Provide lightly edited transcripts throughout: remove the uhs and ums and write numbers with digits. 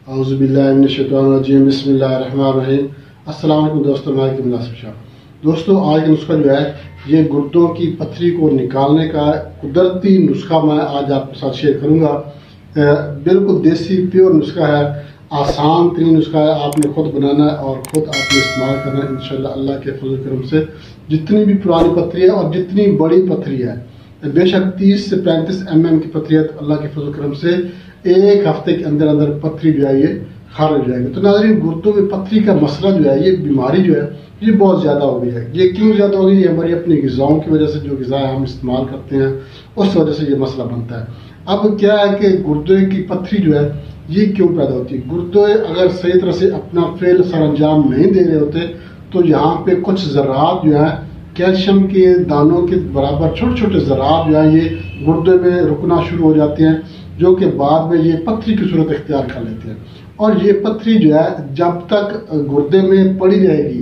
औज़ुबिल्लाहिमिनश्शैतानिर्रजीम बिस्मिल्लाहिर्रहमानिर्रहीम। अस्सलाम वालेकुम दोस्तों, मैं मुनासिब शाह। दोस्तों, आज का नुस्खा जो है ये गुर्दों की पथरी को निकालने का कुदरती नुस्खा मैं आज आपके साथ शेयर करूंगा। बिल्कुल देसी प्योर नुस्खा है, आसान तरीन नुस्खा है। आपने खुद बनाना है और खुद आपने इस्तेमाल करना है इंशाल्लाह अल्लाह के फजल करम से। जितनी भी पुरानी पथरी है और जितनी बड़ी पथरी है, बेशक 30 से 35 mm की पथरी है, तो अल्लाह के फजल करम से एक हफ्ते के अंदर अंदर पथरी जो है ये खारिज हो जाएगी। तो नाज़रीन, गुर्दों में पथरी का मसला जो है, ये बीमारी जो है ये बहुत ज़्यादा हो गई है। ये क्यों ज़्यादा हो गई? ये हमारी अपनी ग़िज़ाओं की वजह से, जो ग़िज़ा हम इस्तेमाल करते हैं उस वजह से ये मसला बनता है। अब क्या है कि गुर्दे की पथरी जो है ये क्यों पैदा होती है? गुर्दे अगर सही तरह से अपना फेल सर अंजाम नहीं दे रहे होते तो यहाँ पे कुछ ज़रात जो है, कैल्शियम के दानों के बराबर छोटे छोटे ज़रात जो है ये गुर्दे में रुकना शुरू हो जाते हैं, जो कि बाद में ये पथरी की सूरत इख्तियार कर लेते हैं। और ये पथरी जो है जब तक गुर्दे में पड़ी रहेगी,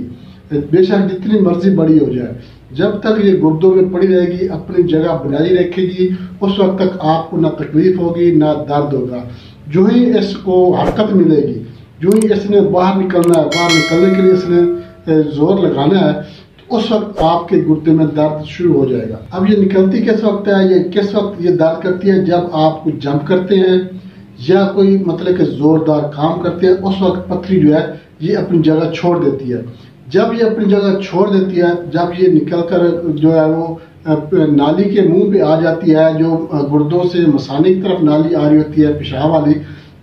बेशक जितनी मर्जी बड़ी हो जाए, जब तक ये गुर्दों में पड़ी रहेगी, अपनी जगह बनाई रखेगी, उस वक्त तक आपको ना तकलीफ होगी ना दर्द होगा। जो ही इसको हरकत मिलेगी, जो ही इसने बाहर निकलना है, बाहर निकलने के लिए इसने जोर लगाना है, तो उस वक्त आपके गुर्दे में दर्द शुरू हो जाएगा। अब ये निकलती किस वक्त है? ये किस वक्त ये दर्द करती है? जब आप कुछ जंप करते हैं या कोई मतलब कि जोरदार काम करते हैं, उस वक्त पथरी जो है ये अपनी जगह छोड़ देती है। जब ये अपनी जगह छोड़ देती है, जब ये निकल कर जो है वो नाली के मुंह पे आ जाती है, जो गुर्दों से मसाने की तरफ नाली आ रही होती है पेशाब वाली,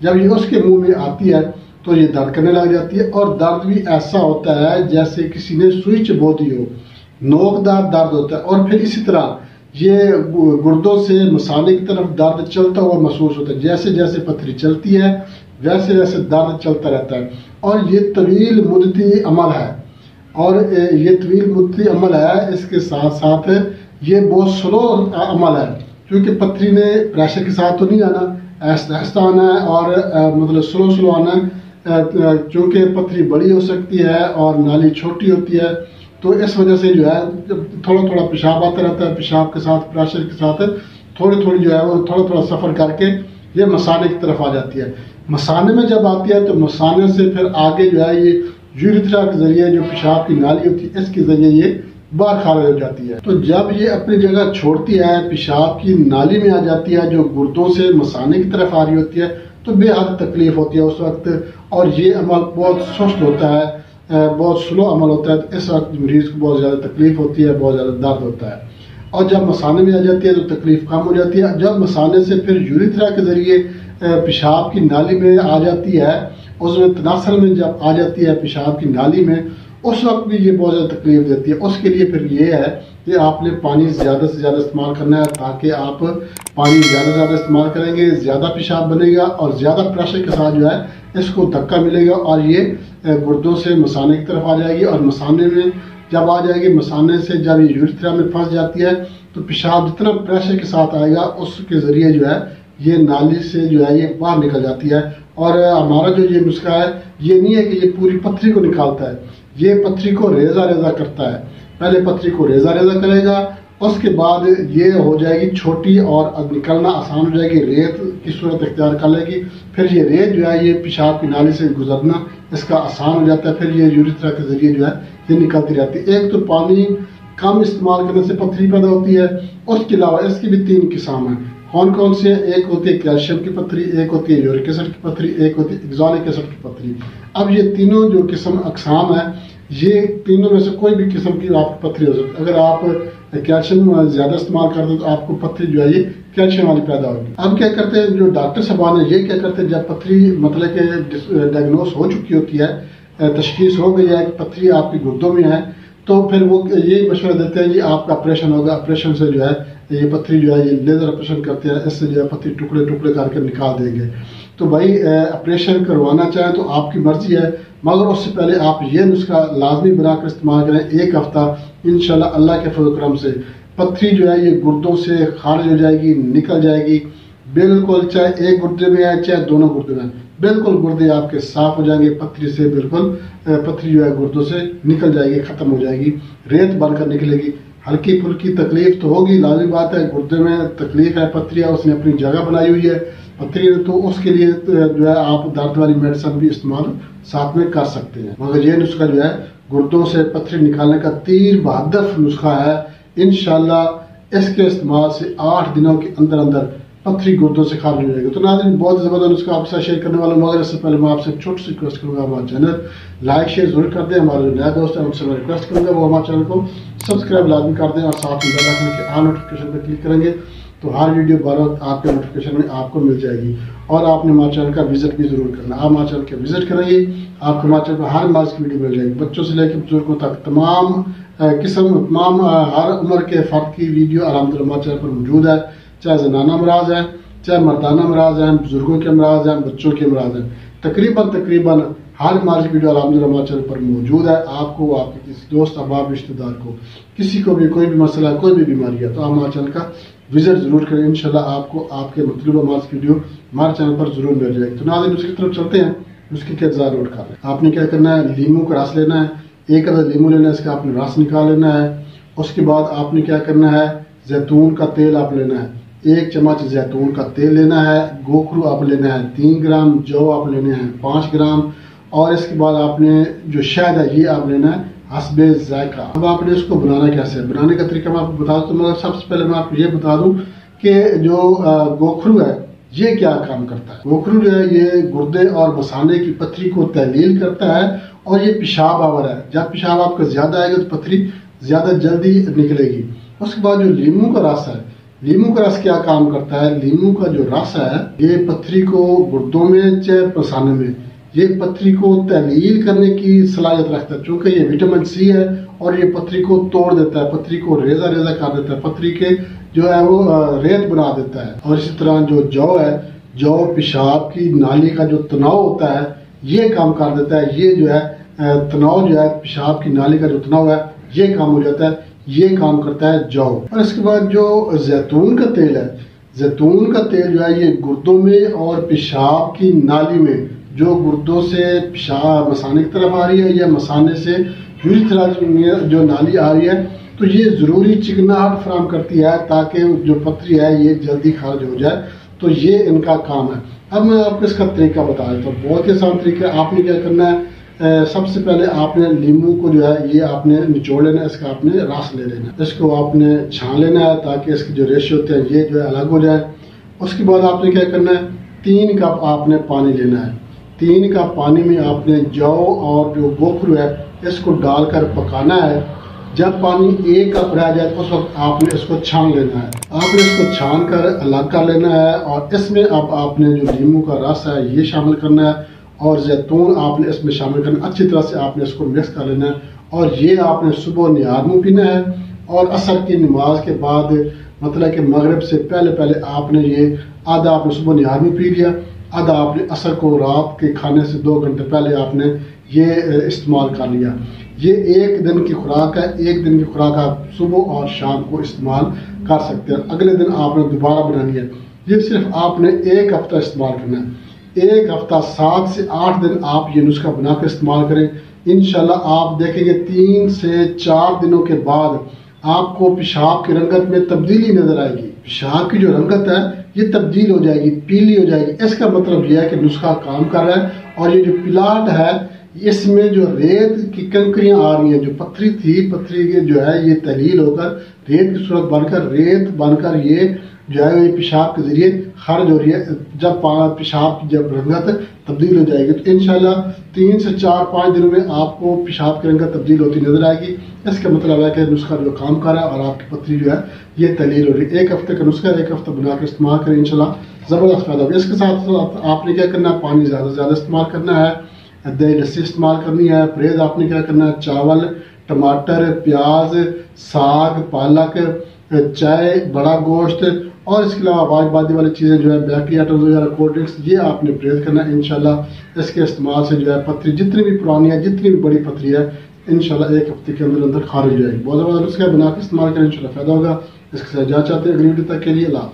जब ये उसके मुंह में आती है तो ये दर्द करने लग जाती है। और दर्द भी ऐसा होता है जैसे किसी ने सुई चबो दी हो, नोकदार दर्द होता है। और फिर इसी तरह ये गुर्दों से मसाने की तरफ दर्द चलता हुआ महसूस होता है। जैसे जैसे पथरी चलती है वैसे वैसे दर्द चलता रहता है। और ये तवील मुद्दती अमल है, और ये तवील मुद्दती अमल है, इसके साथ साथ ये बहुत स्लो अमल है, क्योंकि पथरी ने प्रेशर के साथ तो नहीं आना, ऐसा ऐसा आना है और मतलब स्लो स्लो आना है। क्योंकि पथरी बड़ी हो सकती है और नाली छोटी होती है, तो इस वजह से जो है जब थोड़ा थोड़ा पेशाब आता रहता है, पेशाब के साथ प्रेशर के साथ थोड़ी थोड़ी जो है वो थोड़ा थोड़ा सफ़र करके ये मसाने की तरफ आ जाती है। मसाने में जब आती है तो मसाने से फिर आगे जो है ये यूरिथ्रा के जरिए, जो पेशाब की नाली होती है, इसके जरिए ये बाहर खारिज हो जाती है। तो जब ये अपनी जगह छोड़ती है, पेशाब की नाली में आ जाती है, जो गुर्दों से मसाने की तरफ आ रही होती है, तो बेहद तकलीफ होती है उस वक्त। और ये अमल बहुत सुस्त होता है, बहुत स्लो अमल होता है। तो इस वक्त मरीज को बहुत ज़्यादा तकलीफ होती है, बहुत ज़्यादा दर्द होता है। और जब मसाने में आ जाती है तो तकलीफ कम हो जाती है। जब मसाने से फिर यूरिथ्रा के जरिए पेशाब की नाली में आ जाती है, उसमें तनासल में जब आ जाती है पेशाब की नाली में, उस वक्त भी ये बहुत ज़्यादा तकलीफ देती है। उसके लिए फिर ये है कि आपने पानी ज़्यादा से ज़्यादा इस्तेमाल करना है, ताकि आप पानी ज़्यादा से ज़्यादा इस्तेमाल करेंगे, ज़्यादा पेशाब बनेगा और ज़्यादा प्रेशर के साथ जो है इसको धक्का मिलेगा और ये गुर्दों से मसाने की तरफ आ जाएगी। और मसाने में जब आ जाएगी, मसाने से जब ये यूरिथ्रा में फंस जाती है, तो पेशाब जितना प्रेशर के साथ आएगा उसके ज़रिए जो है ये नाली से जो है ये बाहर निकल जाती है। और हमारा जो ये नुस्खा है, ये नहीं है कि ये पूरी पथरी को निकालता है, ये पथरी को रेजा रेजा करता है। पहले पथरी को रेजा रेजा करेगा, उसके बाद ये हो जाएगी छोटी और निकलना आसान हो जाएगी, रेत की सूरत इख्तियार कर लेगी। फिर ये रेत जो है ये पेशाब की नाली से गुजरना इसका आसान हो जाता है। फिर ये यूरिथ्रा के जरिए जो है ये निकलती रहती है। एक तो पानी कम इस्तेमाल करने से पथरी पैदा होती है, उसके अलावा इसकी भी 3 किस्म है। कौन कौन सी है? एक होती है कैल्शियम की पथरी, एक होती है यूरिक एसिड की पथरी, एक होती है एक्सोनिक एसिड की पथरी। अब ये तीनों जो किस्म अकसाम है, ये तीनों में से कोई भी किस्म की आपको पथरी हो सकती है। अगर आप कैल्शियम ज़्यादा इस्तेमाल करते हैं तो आपको पथरी जो है ये कैल्शियम वाली पैदा होगी। अब क्या करते हैं जो डॉक्टर साहबान है, ये क्या करते हैं, जब पथरी मतलब कि डायग्नोस हो चुकी होती है, तशखीस हो गई है कि पथरी आपकी गुर्दों में है, तो फिर वो ये मशवरा देते हैं, ये आपका ऑपरेशन होगा। ऑपरेशन से जो है ये पथरी जो है ये लेज़र ऑपरेशन करते हैं, इससे जो है पथरी टुकड़े टुकड़े करके निकाल देंगे। तो भाई ऑपरेशन करवाना चाहें तो आपकी मर्जी है, मगर उससे पहले आप ये नुस्खा लाजमी बनाकर इस्तेमाल करें। एक हफ्ता इंशाल्लाह अल्लाह के फजल करम से पथरी जो है ये गुर्दों से खारिज हो जाएगी, निकल जाएगी बिल्कुल। चाहे एक गुर्दे में है चाहे दोनों गुर्दे में, बिल्कुल गुर्दे आपके साफ हो जाएंगे पथरी से। बिल्कुल पथरी जो है गुर्दों से निकल जाएगी, ख़त्म हो जाएगी, रेत बनकर निकलेगी। हल्की फुल्की तकलीफ तो होगी, लाजमी बात है, गुर्दे में तकलीफ है, पथरी है, उसने अपनी जगह बनाई हुई है, पथरी है, तो उसके लिए जो है आप दर्द वाली मेडिसिन भी इस्तेमाल साथ में कर सकते हैं। मगर ये नुस्खा जो है गुर्दों से पथरी निकालने का तीर बहादुर नुस्खा है। इंशाल्लाह इसके इस्तेमाल से 8 दिनों के अंदर अंदर पथरी गुर्दों से खारिज हो जाएगी। तो नाज़रीन, बहुत ज़बरदस्त नुस्खा आपके साथ शेयर करने वाला हूँ, मगर इससे पहले मैं आपसे छोटी सी रिक्वेस्ट करूँगा, हमारा चैनल लाइक शेयर जरूर कर दें। हमारे जो नया दोस्त है उनसे मैं रिक्वेस्ट करूँगा वो हमारे चैनल को सब्सक्राइब लाजमी कर दें और साथ में बेल आइकन के ऑल नोटिफिकेशन पर क्लिक करेंगे तो हर वीडियो बार आपके नोटिफिकेशन में आपको मिल जाएगी। और आपने हमारे चैनल का विजिट भी जरूर करना। आप हमारे चैनल के विजिट करेंगे, आपको हमारे चैनल पर हर माज की वीडियो मिल जाएगी। बच्चों से लेकर बुजुर्गों तक तमाम तमाम हर उम्र के फर्द की वीडियो अल्हम्दुलिल्लाह हमारे चैनल पर मौजूद है। चाहे जनाना अमराज है, चाहे मर्दाना अमराज हैं, बुजुर्गों के अमराज हैं, बच्चों के अमराज हैं, तकरीबन हर हमारी वीडियो अल्हम्दुलिल्लाह हमारे चैनल पर मौजूद है। आपको, आपके किसी दोस्त अहबाब रिश्तेदार को, किसी को भी कोई भी मसला, कोई भी बीमारी है, तो आप हमारे चैनल का विजिट जरूर करें। इंशाल्लाह आपको आपके मतलब अमराज की वीडियो हमारे चैनल पर जरूर मिल जाएगी। तो नाज़रीन, उसकी तरफ चलते हैं। उसकी क्या इंतजार नोट कर रहे हैं। आपने क्या करना है, लीमू का रस लेना है, 1 अदद लीमू लेना है, इसका आपने रस निकाल लेना है। उसके बाद आपने क्या करना है, जैतून का तेल आप लेना है, 1 चम्मच जैतून का तेल लेना है। गोखरू आप लेना है 3 ग्राम, जौ आप लेने हैं 5 ग्राम, और इसके बाद आपने जो शहद है ये आप लेना है हस्बे जायका। अब आपने इसको बनाना कैसे है, बनाने का तरीका मैं आपको बता दूं। तो मगर सबसे पहले मैं आपको ये बता दूं कि जो गोखरू है ये क्या काम करता है। गोखरू जो है ये गुर्दे और मसाने की पथरी को तहलील करता है और ये पेशाब आवर है। जब पेशाब आपका ज्यादा आएगा तो पथरी ज्यादा जल्दी निकलेगी। उसके बाद जो लीमू का रस है, लीमू का रस क्या काम करता है, लीमू का जो रस है ये पथरी को गुर्दों में चाहे मसाने में ये पथरी को तहलील करने की सलाहियत रखता है। चूंकि ये विटामिन सी है और ये पथरी को तोड़ देता है, पथरी को रेजा रेजा कर देता है, पथरी के जो है वो रेत बना देता है। और इसी तरह जो जौ है, जौ पेशाब की नाली का जो तनाव होता है ये काम कर देता है। ये जो है तनाव जो है पेशाब की नाली का जो तनाव है ये काम हो जाता है, ये काम करता है जौ। और इसके बाद जो जैतून का तेल है, जैतून का तेल जो है ये गुर्दों में और पेशाब की नाली में, जो गुर्दों से पेशाब मसाने की तरफ आ रही है या मसाने से यूरिथ्रल में जो नाली आ रही है, तो ये ज़रूरी चिकनाहट फराहम करती है ताकि जो पथरी है ये जल्दी खारिज हो जाए। तो ये इनका काम है। अब मैं आपको इसका तरीका बता देता हूँ, बहुत ही आसान तरीका। आपने क्या करना है, सबसे पहले आपने लीमू को जो है ये आपने निचोड़ लेना है, इसका आपने रस ले लेना है, इसको आपने छान लेना है ताकि इसके जो रेशे होते हैं ये जो है अलग हो जाए। उसके बाद आपने क्या करना है, 3 कप आपने पानी लेना है। 3 कप पानी में आपने जौ और जो गोखरू है इसको डालकर पकाना है। जब पानी 1 कप रह जाए तो उस वक्त आपने इसको छान लेना है। आपने इसको छान कर अलग कर लेना है और इसमें अब आपने जो लीमू का रस है ये शामिल करना है और जैतून आपने इसमें शामिल करना। अच्छी तरह से आपने इसको मिक्स कर लेना है और ये आपने सुबह निहार मुँह पीना है और असर की नमाज के बाद, मतलब कि मगरिब से पहले पहले आपने ये आधा आपने सुबह निहार मुँह पी लिया, आधा आपने असर को रात के खाने से 2 घंटे पहले आपने ये इस्तेमाल कर लिया। ये 1 दिन की खुराक है। 1 दिन की खुराक आप सुबह और शाम को इस्तेमाल कर सकते हैं। अगले दिन आपने दोबारा बनानी है। ये सिर्फ आपने 1 हफ्ता इस्तेमाल करना है। 1 हफ्ता 7 से 8 दिन आप ये नुस्खा बना कर इस्तेमाल करें। इंशाल्लाह आप देखेंगे 3 से 4 दिनों के बाद आपको पेशाब की रंगत में तब्दीली नजर आएगी। पेशाब की जो रंगत है ये तब्दील हो जाएगी, पीली हो जाएगी। इसका मतलब यह है कि नुस्खा काम कर रहा है। और ये जो पिलाट है इसमें जो रेत की कंकरियां आ रही हैं, जो पथरी थी, पथरी के जो है ये तहलील होकर रेत की सूरत बनकर, रेत बनकर ये जो है ये पेशाब के जरिए खारिज हो रही है। जब पेशाब की जब रंगत तब्दील हो जाएगी तो इंशाल्लाह 3 से 4-5 दिनों में आपको पेशाब की रंगत तब्दील होती नजर आएगी। इसका मतलब है कि नुस्खा जो काम कर रहा है और आपकी पथरी जो है ये तहलील हो रही है। 1 हफ्ते का नुस्खा 1 हफ्ता बना कर इस्तेमाल करें, इंशाल्लाह ज़बरदस्त फायदा होगा। इसके साथ साथ आपने क्या करना है, पानी ज़्यादा से ज़्यादा इस्तेमाल करना है, दही लस्सी इस्तेमाल करनी है। परहेज आपने क्या करना है, चावल, टमाटर, प्याज, साग, पालक, चाय, बड़ा गोश्त और इसके अलावा वाजबादी वाली चीज़ें जो है बेकरी आइटम्स वगैरह, कोल्ड ड्रिंक्स, ये आपने परहेज करना है। इंशाल्लाह इसके इस्तेमाल से जो है पथरी जितनी भी पुरानी है, जितनी भी बड़ी पथरी है, इंशाल्लाह 1 हफ्ते के अंदर अंदर खारिज हो जाएगी। बहुत ज़्यादा नुस्खा बना के इस्तेमाल करें, इंशाल्लाह फायदा होगा। इसके साथ जा चाहते हैं अगली वीडियो तक के लिए लाभ।